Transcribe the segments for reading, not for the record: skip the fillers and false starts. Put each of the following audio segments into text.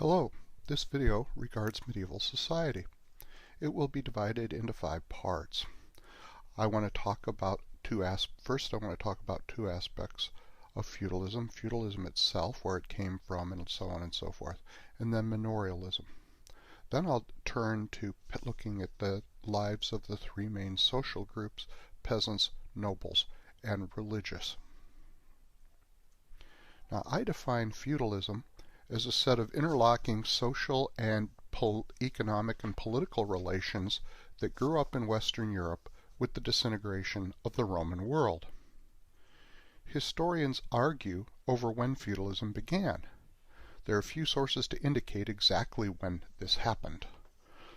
Hello, this video regards medieval society. It will be divided into 5 parts. I want to talk about First, I want to talk about two aspects of feudalism. Feudalism itself, where it came from, and so on and so forth, and then manorialism. Then I'll turn to looking at the lives of the 3 main social groups: peasants, nobles, and religious. Now, I define feudalism as a set of interlocking social and economic and political relations that grew up in Western Europe with the disintegration of the Roman world. Historians argue over when feudalism began. There are few sources to indicate exactly when this happened.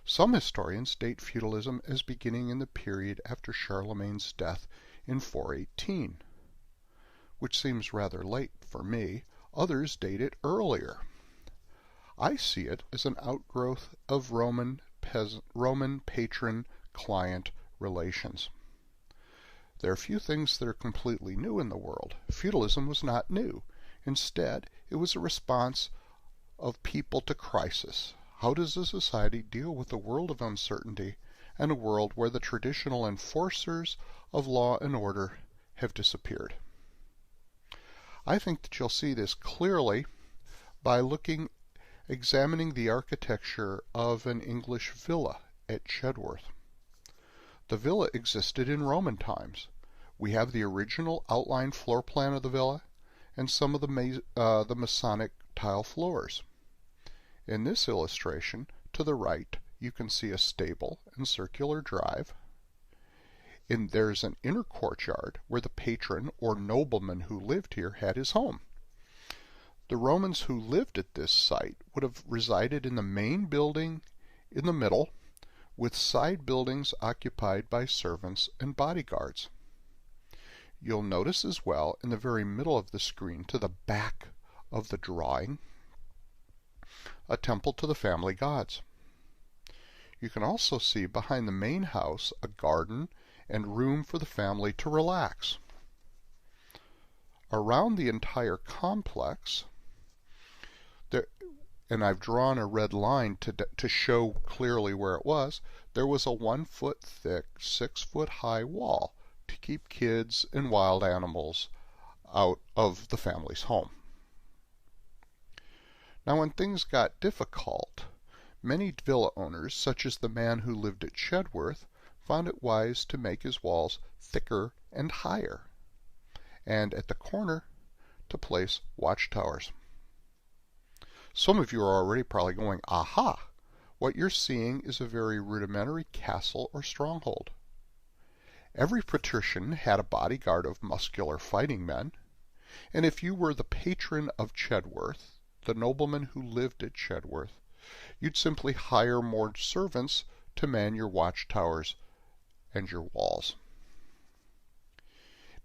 Some historians date feudalism as beginning in the period after Charlemagne's death in 418, which seems rather late for me. Others date it earlier. I see it as an outgrowth of Roman patron-client relations. There are few things that are completely new in the world. Feudalism was not new. Instead, it was a response of people to crisis. How does a society deal with a world of uncertainty and a world where the traditional enforcers of law and order have disappeared? I think that you'll see this clearly by examining the architecture of an English villa at Chedworth. The villa existed in Roman times. We have the original outline floor plan of the villa and some of the Masonic tile floors. In this illustration, to the right, you can see a stable and circular drive. There's an inner courtyard where the patron or nobleman who lived here had his home. The Romans who lived at this site would have resided in the main building in the middle, with side buildings occupied by servants and bodyguards. You'll notice as well in the very middle of the screen, to the back of the drawing, a temple to the family gods. You can also see behind the main house a garden and room for the family to relax. Around the entire complex, and I've drawn a red line to show clearly where it was, there was a 1-foot thick, 6-foot high wall to keep kids and wild animals out of the family's home. Now, when things got difficult, many villa owners, such as the man who lived at Chedworth, found it wise to make his walls thicker and higher, and at the corner to place watchtowers. Some of you are already probably going, aha! What you're seeing is a very rudimentary castle or stronghold. Every patrician had a bodyguard of muscular fighting men, and if you were the patron of Chedworth, the nobleman who lived at Chedworth, you'd simply hire more servants to man your watchtowers and your walls.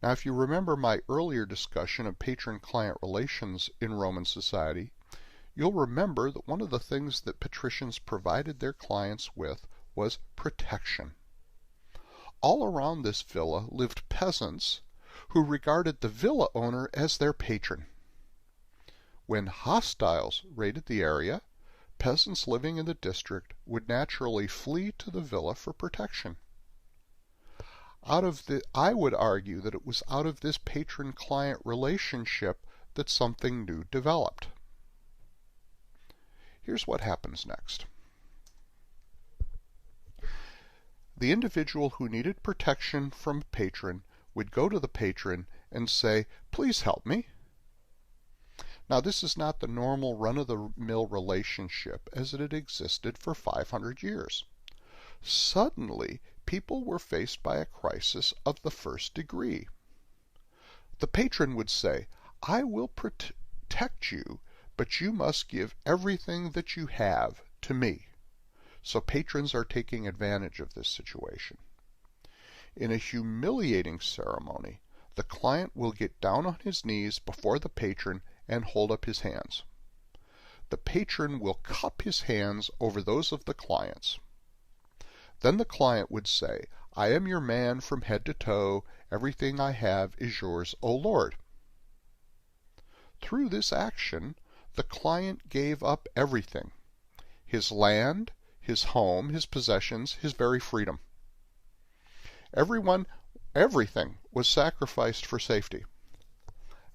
Now, if you remember my earlier discussion of patron-client relations in Roman society, you'll remember that one of the things that patricians provided their clients with was protection. All around this villa lived peasants who regarded the villa owner as their patron. When hostiles raided the area, peasants living in the district would naturally flee to the villa for protection. I would argue that it was out of this patron-client relationship that something new developed. Here's what happens next. The individual who needed protection from a patron would go to the patron and say, "Please help me." Now, this is not the normal run-of-the-mill relationship as it had existed for 500 years. Suddenly, people were faced by a crisis of the first degree. The patron would say, "I will protect you, but you must give everything that you have to me." So patrons are taking advantage of this situation. In a humiliating ceremony, the client will get down on his knees before the patron and hold up his hands. The patron will cup his hands over those of the clients. Then the client would say, "I am your man from head to toe. Everything I have is yours, O Lord." Through this action, the client gave up everything: his land, his home, his possessions, his very freedom. Everything was sacrificed for safety.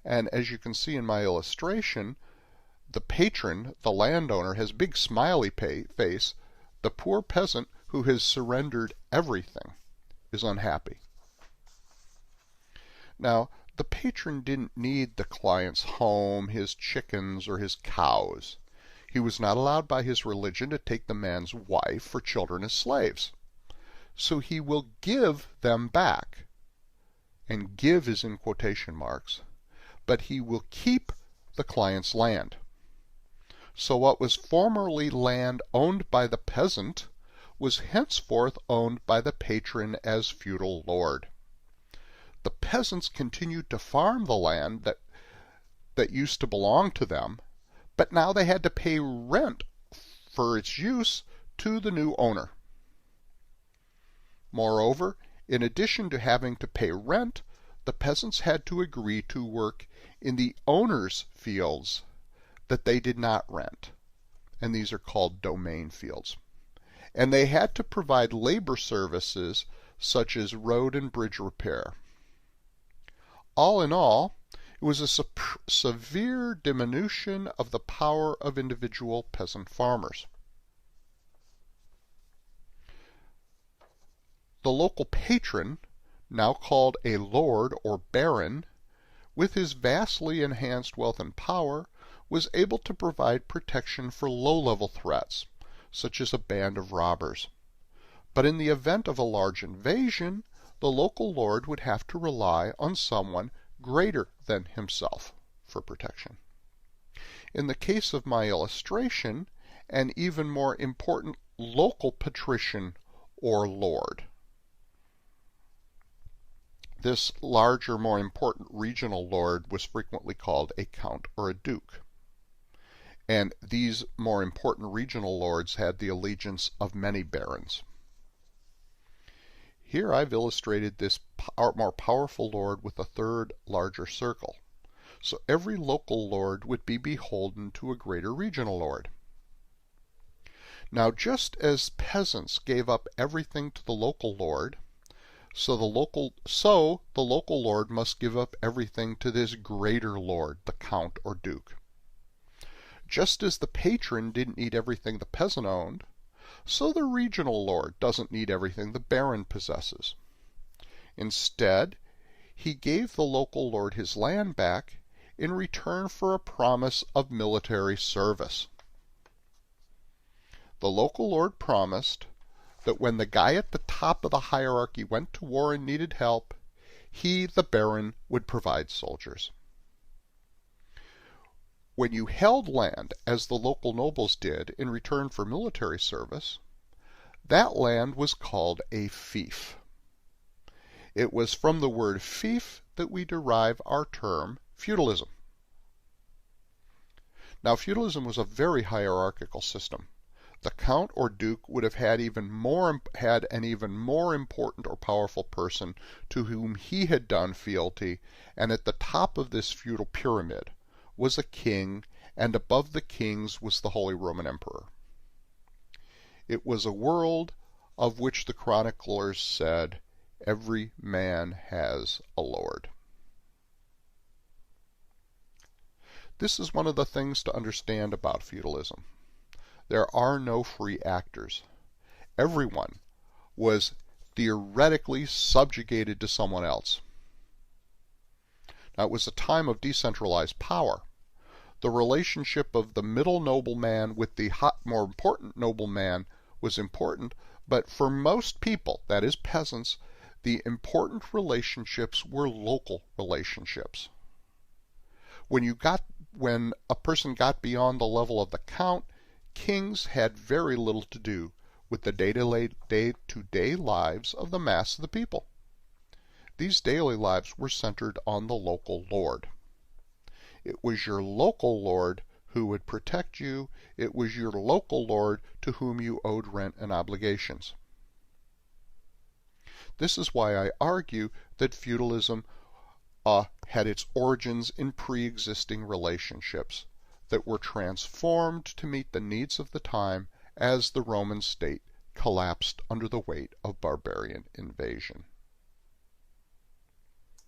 And as you can see in my illustration, the patron, the landowner, has a big smiley face. The poor peasant who has surrendered everything is unhappy. Now, the patron didn't need the client's home, his chickens, or his cows. He was not allowed by his religion to take the man's wife or children as slaves. So he will give them back. And give is in quotation marks. But he will keep the client's land. So what was formerly land owned by the peasant was henceforth owned by the patron as feudal lord. The peasants continued to farm the land that used to belong to them, but now they had to pay rent for its use to the new owner. Moreover, in addition to having to pay rent, the peasants had to agree to work in the owner's fields that they did not rent, and these are called domain fields. And they had to provide labor services such as road and bridge repair. All in all, it was a severe diminution of the power of individual peasant farmers. The local patron, now called a lord or baron, with his vastly enhanced wealth and power, was able to provide protection for low-level threats, such as a band of robbers. But in the event of a large invasion, the local lord would have to rely on someone greater than himself for protection. In the case of my illustration, an even more important local patrician or lord. This larger, more important regional lord was frequently called a count or a duke. And these more important regional lords had the allegiance of many barons. Here I've illustrated this more powerful lord with a third larger circle. So every local lord would be beholden to a greater regional lord. Now, just as peasants gave up everything to the local lord, so the local lord must give up everything to this greater lord, the count or duke. Just as the patron didn't need everything the peasant owned, so the regional lord doesn't need everything the baron possesses. Instead, he gave the local lord his land back in return for a promise of military service. The local lord promised that when the guy at the top of the hierarchy went to war and needed help, he, the baron, would provide soldiers. When you held land, as the local nobles did, in return for military service, that land was called a fief. It was from the word fief that we derive our term feudalism. Now, feudalism was a very hierarchical system. The count or duke would have had an even more important or powerful person to whom he had done fealty, and at the top of this feudal pyramid was a king, and above the kings was the Holy Roman Emperor. It was a world of which the chroniclers said, "Every man has a lord." This is one of the things to understand about feudalism. There are no free actors. Everyone was theoretically subjugated to someone else. Now, it was a time of decentralized power. The relationship of the middle nobleman with the more important nobleman was important, but for most people, that is peasants, the important relationships were local relationships. When a person got beyond the level of the count, kings had very little to do with the day-to-day lives of the mass of the people. These daily lives were centered on the local lord. It was your local lord who would protect you. It was your local lord to whom you owed rent and obligations. This is why I argue that feudalism had its origins in pre-existing relationships that were transformed to meet the needs of the time as the Roman state collapsed under the weight of barbarian invasion.